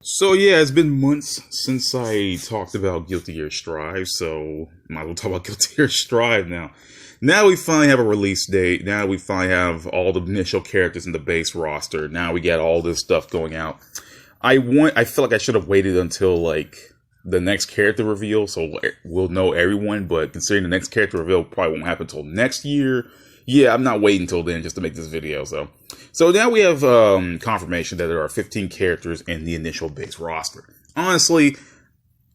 So yeah, it's been months since I talked about Guilty Gear Strive, so might as well talk about Guilty Gear Strive now. Now we finally have a release date. Now we finally have all the initial characters in the base roster. Now we got all this stuff going out. I feel like I should have waited until like the next character reveal, so we'll know everyone. But considering the next character reveal probably won't happen until next year, yeah, I'm not waiting until then just to make this video. So now we have confirmation that there are 15 characters in the initial base roster. Honestly,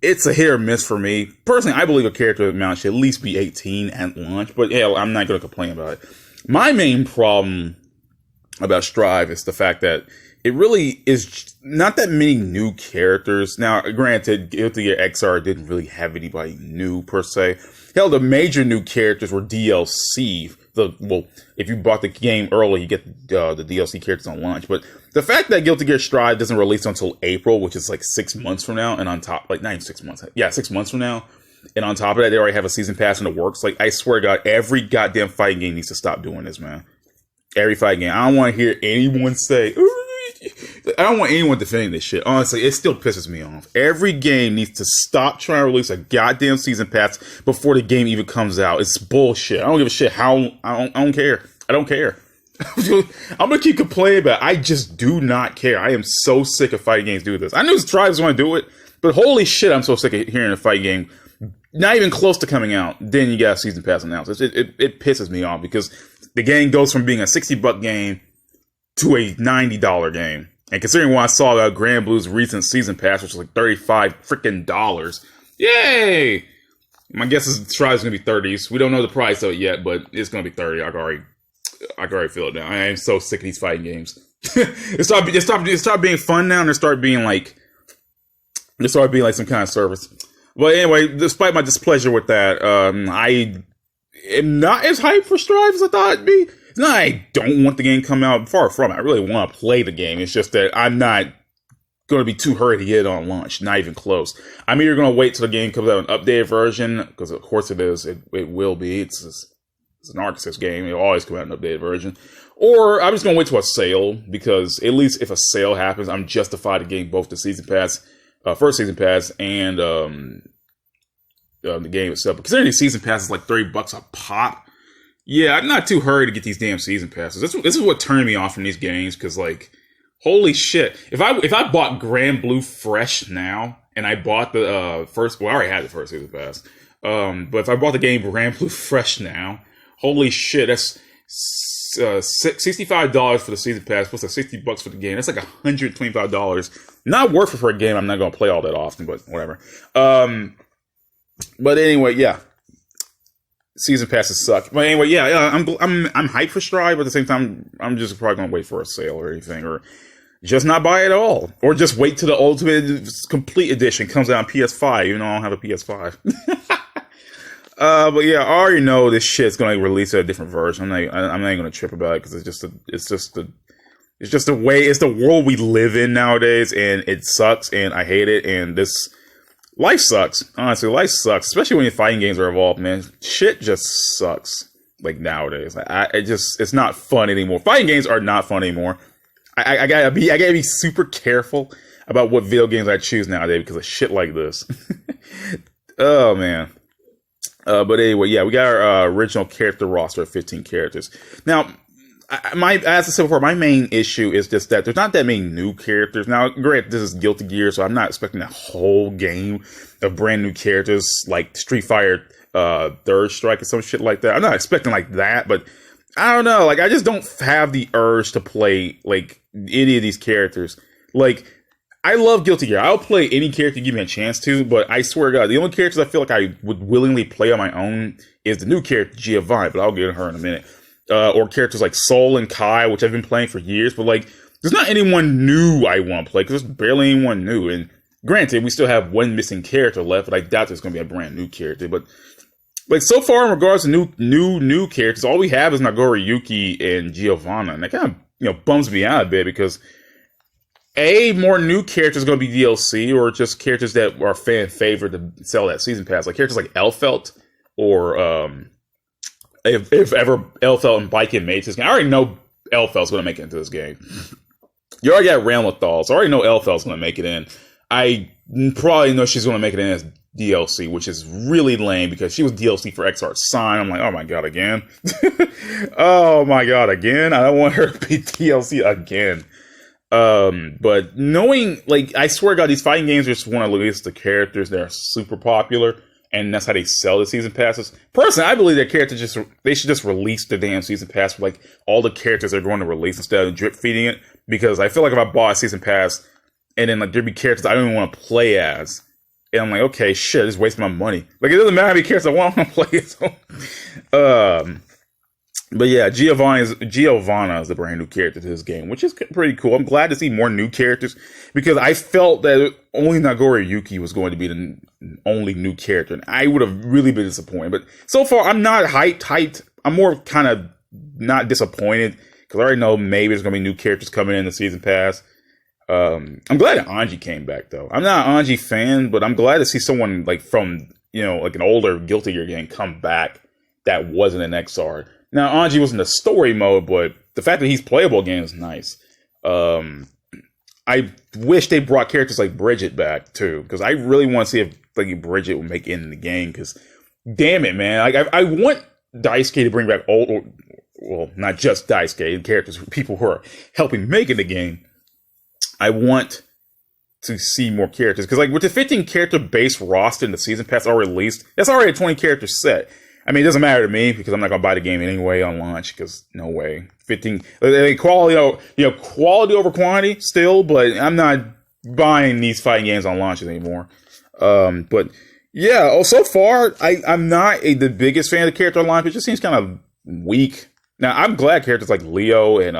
it's a hit or miss for me. Personally, I believe a character amount should at least be 18 at launch, but yeah, I'm not going to complain about it. My main problem about Strive is the fact that it really is not that many new characters. Now, granted, Guilty Gear Xrd didn't really have anybody new per se. Hell, the major new characters were DLC. Well, if you bought the game early, you get the DLC characters on launch. But the fact that Guilty Gear Strive doesn't release until April, which is like 6 months from now, and on top, like not even 6 months, yeah, 6 months from now, and on top of that, they already have a season pass in the works. Like, I swear to God, every goddamn fighting game needs to stop doing this, man. Every fighting game. I don't want to hear anyone say, I don't want anyone defending this shit. Honestly, it still pisses me off. Every game needs to stop trying to release a goddamn season pass before the game even comes out. It's bullshit. I don't give a shit how. I don't care. I don't care. I'm gonna keep complaining about it. I just do not care. I am so sick of fighting games doing this. I knew Strives want to do it, but holy shit, I'm so sick of hearing a fighting game not even close to coming out. Then you got a season pass announced. It pisses me off because the game goes from being a $60 game to a $90 game. And considering what I saw about Granblue's recent season pass, which was like $35 freaking dollars. Yay! My guess is Strive's gonna be 30s. We don't know the price of it yet, but it's gonna be 30. I can already feel it now. I am so sick of these fighting games. It started being fun now, and it started being like some kind of service. But anyway, despite my displeasure with that, I am not as hyped for Strive as I thought it'd be. It's not I don't want the game to come out. Far from it. I really want to play the game. It's just that I'm not going to be too hurried to get it on launch. Not even close. I'm either going to wait till the game comes out an updated version, because of course it is. It will be. It's an Arcana game. It'll always come out an updated version. Or I'm just going to wait till a sale, because at least if a sale happens, I'm justified to getting both the season pass, first season pass, and the game itself. But considering the season pass is like $30 a pop. Yeah, I'm not too hurried to get these damn season passes. This is what turned me off from these games, because, like, holy shit. If I bought Granblue fresh now, and I bought the first... Well, I already had the first season pass. But if I bought the game Granblue fresh now, holy shit, that's $65 for the season pass, plus $60 for the game. That's like $125. Not worth it for a game I'm not going to play all that often, but whatever. But anyway, yeah. Season passes suck. But anyway, yeah, I'm hyped for Strive, but at the same time, I'm just probably going to wait for a sale or anything, or just not buy it at all. Or just wait till the Ultimate Complete Edition comes out on PS5, even though I don't have a PS5. But yeah, I already know this shit's going to release a different version. I'm not going to trip about it, because it's just the way, it's the world we live in nowadays, and it sucks, and I hate it, and life sucks. Honestly, life sucks. Especially when your fighting games are involved, man. Shit just sucks. Like, nowadays. It's not fun anymore. Fighting games are not fun anymore. I gotta be super careful about what video games I choose nowadays because of shit like this. Oh, man. But anyway, yeah, we got our original character roster of 15 characters. Now, as I said before, my main issue is just that there's not that many new characters. Now, granted, this is Guilty Gear, so I'm not expecting a whole game of brand new characters like Street Fighter Third Strike or some shit like that. I'm not expecting like that, but I don't know. Like, I just don't have the urge to play like any of these characters. Like, I love Guilty Gear. I'll play any character give me a chance to, but I swear to God, the only characters I feel like I would willingly play on my own is the new character, Giovanna, but I'll get to her in a minute. Or characters like Soul and Kai, which I've been playing for years, but like, there's not anyone new I want to play, because there's barely anyone new. And granted, we still have one missing character left, but I doubt there's going to be a brand new character. But like, so far in regards to new characters, all we have is Nagoriyuki and Giovanna, and that kind of bums me out a bit, because more new characters going to be DLC, or just characters that are fan favorite to sell that season pass, like characters like Elfelt, or if ever Elfelt and Biken made this game. I already know Elfelt's going to make it into this game. You already got Ramlethal, so I already know Elphal's going to make it in. I probably know she's going to make it in as DLC, which is really lame because she was DLC for Xrd Sign. I'm like, oh my god, again? Oh my god, again? I don't want her to be DLC again. But knowing, like, I swear to god, these fighting games just want to release the characters that are super popular, and that's how they sell the season passes. Personally, I believe that they should just release the damn season pass for, like, all the characters they're going to release instead of drip feeding it, because I feel like if I bought a season pass, and then, like, there'd be characters I don't even want to play as, and I'm like, okay, shit, I just wasting my money. Like, it doesn't matter how many characters I want to play as. But yeah, Giovanna is the brand new character to this game, which is pretty cool. I'm glad to see more new characters, because I felt that only Nagori Yuki was going to be the only new character, and I would have really been disappointed. But so far, I'm not hyped. I'm more kind of not disappointed, because I already know maybe there's going to be new characters coming in the season pass. I'm glad that Anji came back, though. I'm not an Anji fan, but I'm glad to see someone like from, like an older Guilty Gear game come back that wasn't an Xrd. Now, Anji was in the story mode, but the fact that he's playable again is nice. I wish they brought characters like Bridget back, too, because I really want to see if like Bridget would make it in the game, because damn it, man. Like, I want Daisuke to bring back not just Daisuke, characters, people who are helping make it the game. I want to see more characters, because like with the 15 character base roster in the season pass already released, that's already a 20 character set. I mean, it doesn't matter to me, because I'm not going to buy the game anyway on launch, because no way. 15, quality, quality over quantity still, but I'm not buying these fighting games on launches anymore. But yeah, so far, I'm not the biggest fan of the character line. It just seems kind of weak. Now, I'm glad characters like Leo and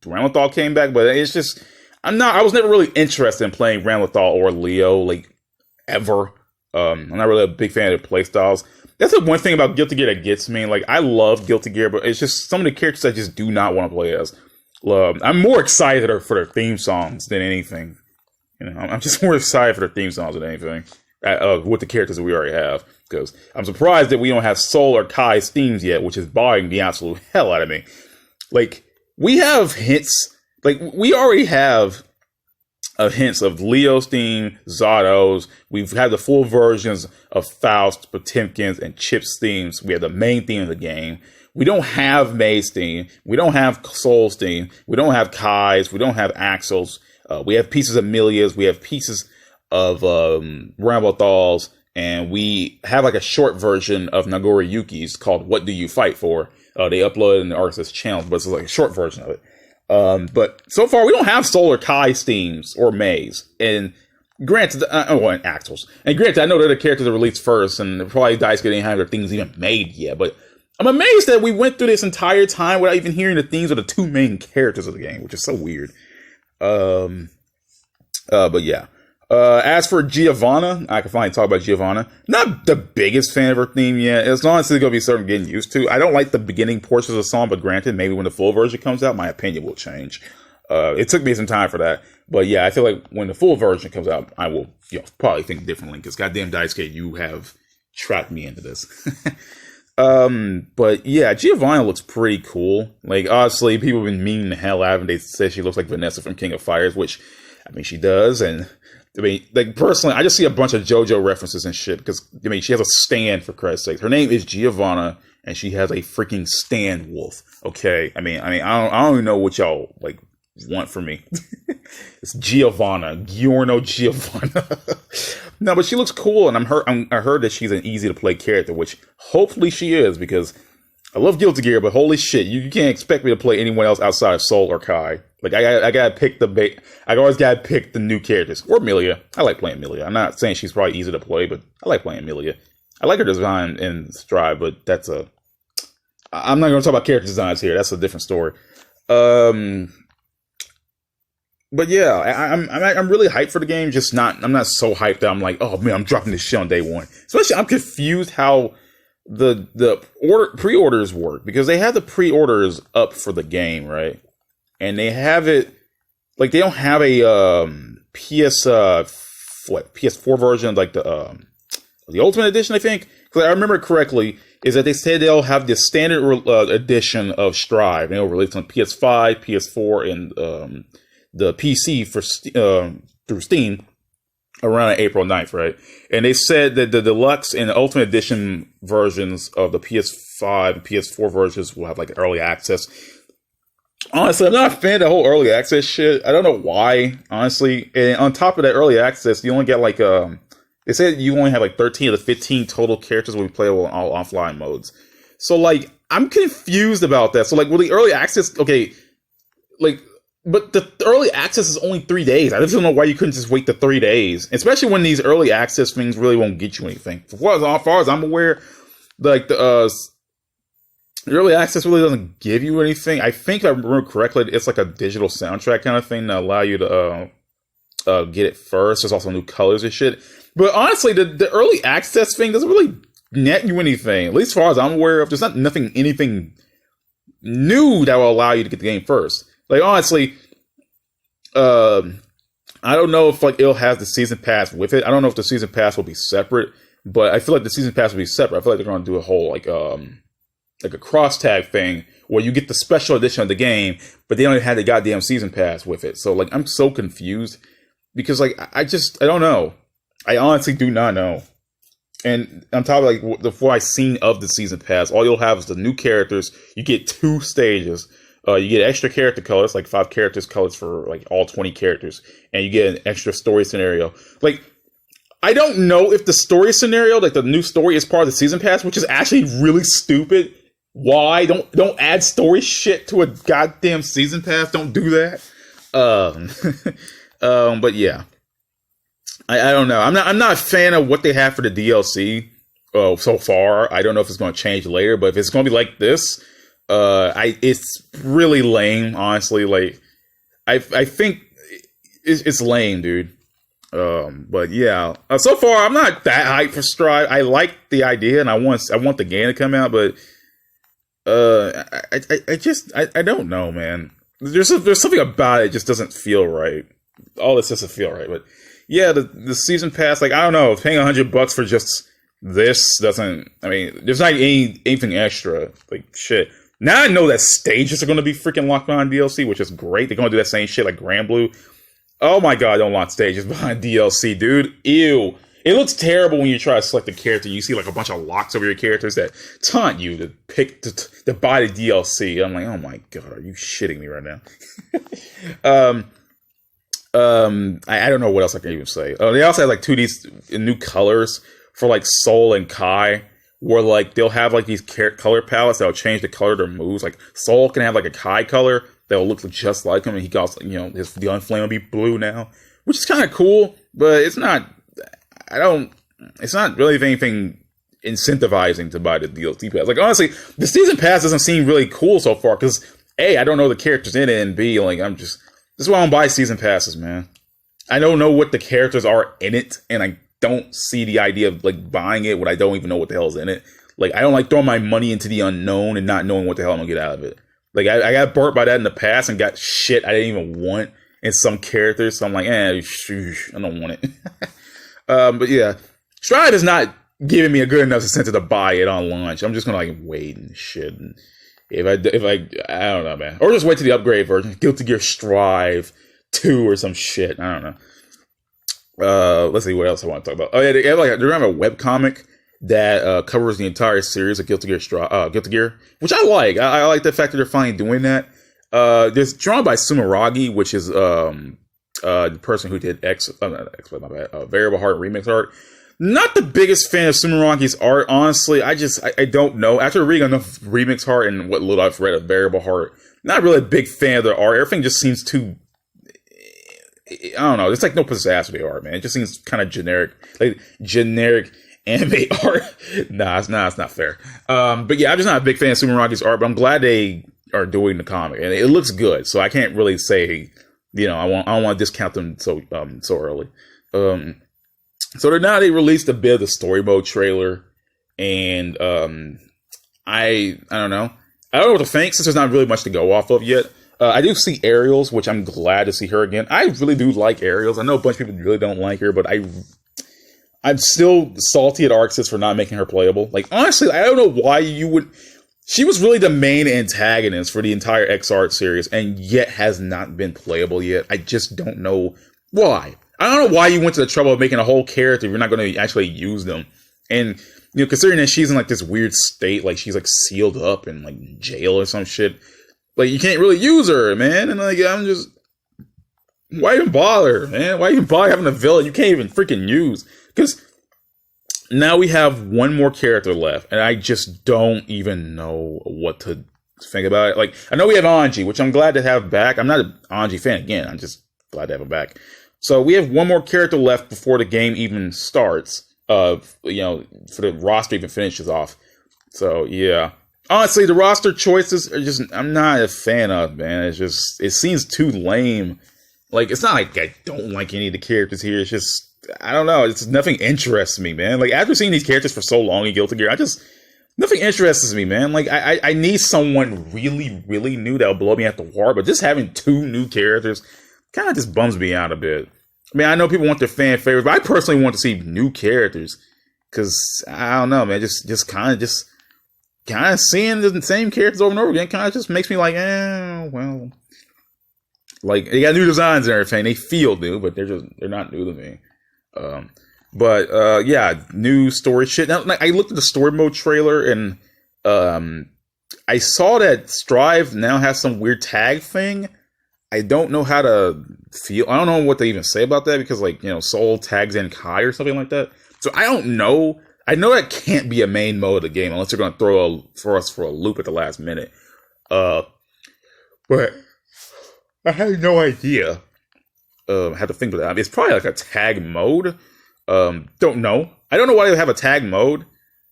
Ramlethal came back, but it's just, I was never really interested in playing Ramlethal or Leo, like, ever. I'm not really a big fan of the playstyles. That's the one thing about Guilty Gear that gets me. Like, I love Guilty Gear, but it's just some of the characters I just do not want to play as. I'm more excited for their theme songs than anything. I'm just more excited for their theme songs than anything. With the characters that we already have. Because I'm surprised that we don't have Soul or Kai's themes yet, which is bothering the absolute hell out of me. Like, we have hints. Like, we already have hints of Leo's theme, Zato's. We've had the full versions of Faust, Potemkin's, and Chip's themes. We have the main theme of the game. We don't have May's theme. We don't have Soul's theme. We don't have Kai's. We don't have Axel's. We have pieces of Milia's. We have pieces of Rambothal's. And we have like a short version of Nagori Yuki's called What Do You Fight For? They uploaded in the RSS channels, but it's like a short version of it. But so far, we don't have Solar Kai's themes or May's. And granted, and Axel's. And granted, I know they're the characters that released first, and probably Daisuke didn't have their themes even made yet. But I'm amazed that we went through this entire time without even hearing the themes of the two main characters of the game, which is so weird. But yeah. As for Giovanna, I can finally talk about Giovanna. Not the biggest fan of her theme yet. As long as it's going to be something getting used to. I don't like the beginning portions of the song, but granted, maybe when the full version comes out, my opinion will change. It took me some time for that. But yeah, I feel like when the full version comes out, I will probably think differently. Because goddamn Daisuke, you have trapped me into this. But yeah, Giovanna looks pretty cool. Like, honestly, people have been meaning the hell out of her. They say she looks like Vanessa from King of Fighters, which, I mean, she does. And I mean, like, personally, I just see a bunch of JoJo references and shit, because, I mean, she has a stand, for Christ's sake. Her name is Giovanna, and she has a freaking stand wolf, okay? I mean, I don't even know what y'all, like, want from me. It's Giovanna. Giorno Giovanna. No, but she looks cool, and I heard that she's an easy-to-play character, which hopefully she is, because I love Guilty Gear, but holy shit, you can't expect me to play anyone else outside of Soul or Kai. Like, I gotta pick I always gotta pick the new characters. Or Milia. I like playing Milia. I'm not saying she's probably easy to play, but I like playing Milia. I like her design in Strive, but I'm not gonna talk about character designs here. That's a different story. But yeah, I'm really hyped for the game. I'm not so hyped that I'm like, oh man, I'm dropping this shit on day one. Especially, I'm confused how the pre-orders work, because they have the pre-orders up for the game, right? And they have it, like, they don't have a PS4 version, like the Ultimate Edition, I think. Because I remember correctly, is that they said they'll have the standard edition of Strive, and it'll release on PS5, PS4, and the PC for through Steam around April 9th, right? And they said that the deluxe and the Ultimate Edition versions of the PS5 and PS4 versions will have like early access. Honestly, I'm not a fan of the whole early access shit. I don't know why, honestly. And on top of that early access, you only get like they said you only have like 13 of the 15 total characters will be playable in all offline modes. So like, I'm confused about that. So like, will the early access, okay, like, but the early access is only 3 days. I just don't know why you couldn't just wait the 3 days, especially when these early access things really won't get you anything. As far as I'm aware, like the early access really doesn't give you anything. I think if I remember correctly, it's like a digital soundtrack kind of thing to allow you to get it first. There's also new colors and shit. But honestly, the early access thing doesn't really net you anything. At least as far as I'm aware of, there's anything new that will allow you to get the game first. Like, honestly, I don't know if like it'll have the season pass with it. I don't know if the season pass will be separate, but I feel like the season pass will be separate. I feel like they're going to do a whole like a cross tag thing where you get the special edition of the game, but they don't have the goddamn season pass with it. So like, I'm so confused because like I don't know. I honestly do not know. And on top of like what I've seen of the season pass, all you'll have is the new characters. You get 2 stages. You get extra character colors, like 5 characters colors for like all 20 characters, and you get an extra story scenario. Like, I don't know if the story scenario, like the new story, is part of the season pass, which is actually really stupid. Why don't add story shit to a goddamn season pass? Don't do that. But yeah, I don't know. I'm not a fan of what they have for the DLC so far. I don't know if it's going to change later, but if it's going to be like this. It's really lame, honestly. Like, I think it's lame, dude. But yeah, so far I'm not that hyped for Strive. I like the idea, and I want the game to come out, but I don't know, man. There's something about it just doesn't feel right. All this doesn't feel right, but yeah, the season pass, like, I don't know, paying $100 for just this doesn't. I mean, there's not anything extra. Like, shit. Now I know that stages are going to be freaking locked behind DLC, which is great. They're going to do that same shit like Granblue. Oh my god, don't lock stages behind DLC, dude. Ew. It looks terrible when you try to select a character. You see like a bunch of locks over your characters that taunt you to pick to buy the DLC. I'm like, oh my god, are you shitting me right now? I don't know what else I can even say. They also have like 2D new colors for like Soul and Kai. Where, like, they'll have, like, these color palettes that'll change the color of their moves. Like, Soul can have, like, a Kai color that'll look just like him. And he got, you know, the Unflame will be blue now. Which is kind of cool. But it's not... It's not really anything incentivizing to buy the DLC pass. Like, honestly, the season pass doesn't seem really cool so far. Because, A, I don't know the characters in it. And B, like, this is why I don't buy season passes, man. I don't know what the characters are in it. And I don't see the idea of like buying it when I don't even know what the hell's in it. Like, I don't like throwing my money into the unknown and not knowing what the hell I'm gonna get out of it. Like, I got burnt by that in the past and got shit I didn't even want in some characters. So I'm like, I don't want it. But yeah, Stride is not giving me a good enough incentive to buy it on launch. I'm just gonna like wait and shit. And if I don't know, man, or just wait to the upgrade version, Guilty Gear Strive 2 or some shit. I don't know. Let's see what else I want to talk about. Oh yeah, they have a webcomic that covers the entire series of Guilty Gear, which I like. I like the fact that they're finally doing that. It's drawn by Sumeragi, which is the person who did Variable Heart Remix art. Not the biggest fan of Sumeragi's art, honestly. I don't know. After reading enough Remix Heart and what little I've read of Variable Heart, not really a big fan of the art. Everything just seems too... I don't know. It's like no pizzazz with the art, man. It just seems kind of generic, like generic anime art. Nah, it's not fair. But yeah, I'm just not a big fan of Sumeragi's art, but I'm glad they are doing the comic, and it looks good. So I can't really say, you know, I don't want to discount them so early. So now they released a bit of the story mode trailer, and I don't know. I don't know what to think since there's not really much to go off of yet. I do see Aerials, which I'm glad to see her again. I really do like Aerials. I know a bunch of people really don't like her, but I'm still salty at ArcSys for not making her playable. Like, honestly, I don't know why you would... she was really the main antagonist for the entire Xrd series, and yet has not been playable yet. I just don't know why. I don't know why you went to the trouble of making a whole character if you're not going to actually use them. And, you know, considering that she's in, like, this weird state, like, she's, like, sealed up in, like, jail or some shit. Like, you can't really use her, man. And, like, I'm just... Why even bother, man? Why even bother having a villain you can't even freaking use? Because now we have one more character left, and I just don't even know what to think about it. Like, I know we have Anji, which I'm glad to have back. I'm not an Anji fan again. I'm just glad to have him back. So we have one more character left before the game even starts. You know, for the roster even finishes off. So yeah, honestly, the roster choices are just I'm not a fan of, man. It's just it seems too lame. Like it's not like I don't like any of the characters here. It's just I don't know. It's nothing interests me, man. Like after seeing these characters for so long in Guilty Gear, nothing interests me, man. Like I need someone really, really new that'll blow me out the water. But just having two new characters kind of just bums me out a bit. I mean, I know people want their fan favorites, but I personally want to see new characters because I don't know, man. Just kind of seeing the same characters over and over again kind of just makes me like, well, like they got new designs and everything. They feel new, but they're not new to me. Yeah, new story shit. Now, I looked at the story mode trailer and I saw that Strive now has some weird tag thing. I don't know how to feel. I don't know what to even say about that because, like, you know, Soul tags in Kai or something like that. So I don't know. I know that can't be a main mode of the game unless they're going to throw us for a loop at the last minute. But I had no idea. I had to think about that. It's probably like a tag mode. Don't know. I don't know why they have a tag mode.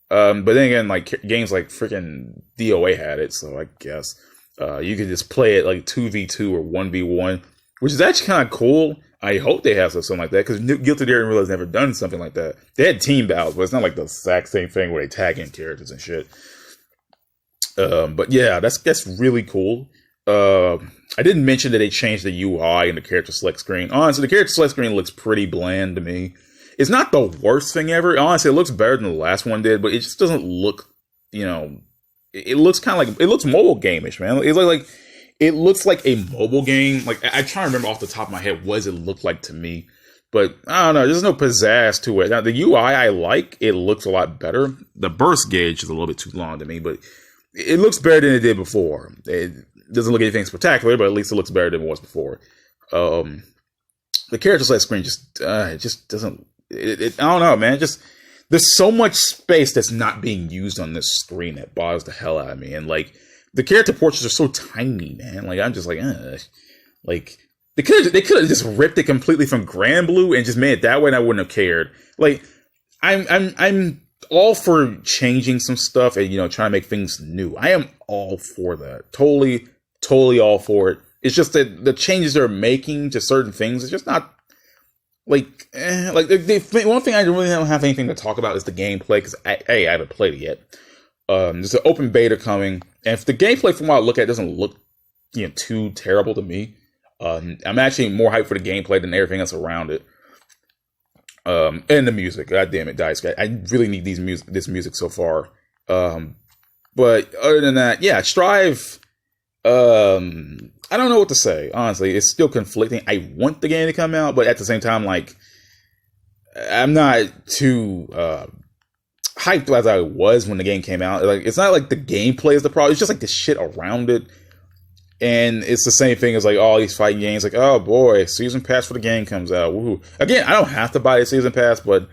But then again, like games like freaking DOA had it, so I guess. You could just play it like 2v2 or 1v1, which is actually kind of cool. I hope they have something like that, because Guilty Gear has never done something like that. They had team battles, but it's not like the exact same thing where they tag in characters and shit. But yeah, that's really cool. I didn't mention that they changed the UI and the character select screen. Honestly, the character select screen looks pretty bland to me. It's not the worst thing ever. Honestly, it looks better than the last one did, but it just doesn't look, you know... It looks kind of like it looks mobile game-ish, man. It looks like a mobile game. Like I try to remember off the top of my head what does it look like to me, but I don't know. There's no pizzazz to it. Now the UI I like. It looks a lot better. The burst gauge is a little bit too long to me, but it looks better than it did before. It doesn't look anything spectacular, but at least it looks better than it was before. The character select screen just it just doesn't. I don't know, man. There's so much space that's not being used on this screen that bothers the hell out of me. And, like, the character portraits are so tiny, man. Like, I'm just like, Like, they could have just ripped it completely from Granblue and just made it that way, and I wouldn't have cared. Like, I'm all for changing some stuff and, you know, trying to make things new. I am all for that. Totally all for it. It's just that the changes they're making to certain things is just not... one thing I really don't have anything to talk about is the gameplay, because I haven't played it yet. There's an open beta coming, and if the gameplay from what I look at doesn't look, you know, too terrible to me, I'm actually more hyped for the gameplay than everything else around it. And the music, god damn it, Dice Guy, I really need this music so far. But other than that, yeah, Strive. I don't know what to say, honestly. It's still conflicting. I want the game to come out, but at the same time, like, I'm not too hyped as I was when the game came out. Like, it's not like the gameplay is the problem. It's just like the shit around it. And it's the same thing as like all these fighting games. Like, oh boy, season pass for the game comes out. Woohoo. Again, I don't have to buy a season pass, but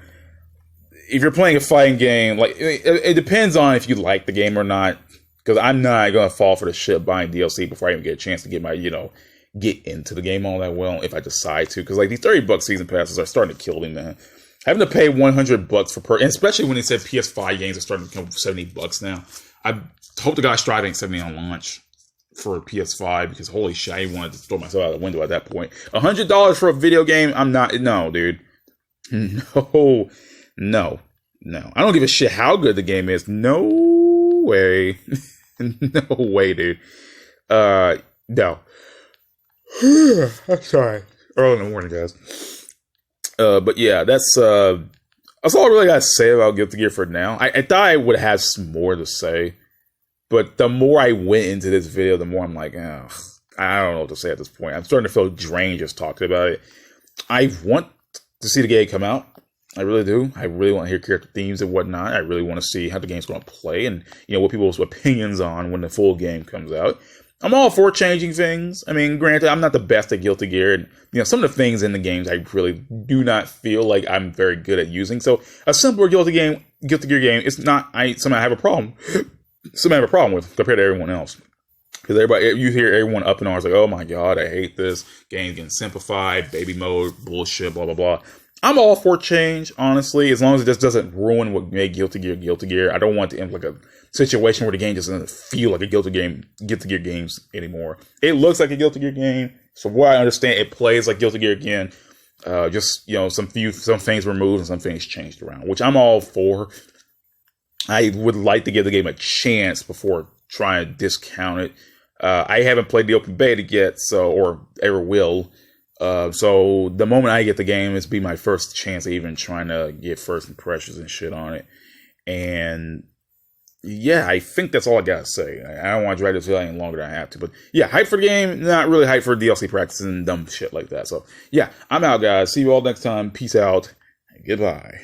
if you're playing a fighting game, like, it depends on if you like the game or not. Because I'm not going to fall for the shit buying DLC before I even get a chance to get my, you know, get into the game all that well if I decide to. Because, like, these $30 season passes are starting to kill me, man. Having to pay $100 and especially when they said PS5 games are starting to become $70 now. I hope the guy Strive ain't $70 on launch for PS5 because holy shit, I wanted to throw myself out the window at that point. $100 for a video game? No, dude. No. I don't give a shit how good the game is. No way. No way, dude. No. I'm sorry. Early in the morning, guys. But yeah, that's all I really got to say about Guilty Gear for now. I thought I would have some more to say. But the more I went into this video, the more I'm like, ugh, I don't know what to say at this point. I'm starting to feel drained just talking about it. I want to see the game come out. I really do. I really want to hear character themes and whatnot. I really want to see how the game's going to play and, what people's opinions on when the full game comes out. I'm all for changing things. I mean, granted, I'm not the best at Guilty Gear. And, some of the things in the games I really do not feel like I'm very good at using. So a simpler Guilty Gear game is not something I have a problem. Something I have a problem with compared to everyone else. Because you hear everyone up in arms like, oh my god, I hate this. Game's getting simplified, baby mode, bullshit, blah, blah, blah. I'm all for change, honestly, as long as it just doesn't ruin what made Guilty Gear. I don't want to end like a situation where the game just doesn't feel like a Guilty Gear games anymore. It looks like a Guilty Gear game, so what I understand, it plays like Guilty Gear again. Just some things removed and some things changed around, which I'm all for. I would like to give the game a chance before trying to discount it. I haven't played the open beta yet, or ever will. So the moment I get the game, it's be my first chance of even trying to get first impressions and shit on it. And yeah, I think that's all I gotta say. I don't want to drag this video any longer than I have to, but yeah, hype for the game, not really hype for DLC practices and dumb shit like that. So yeah, I'm out, guys. See you all next time. Peace out. Goodbye.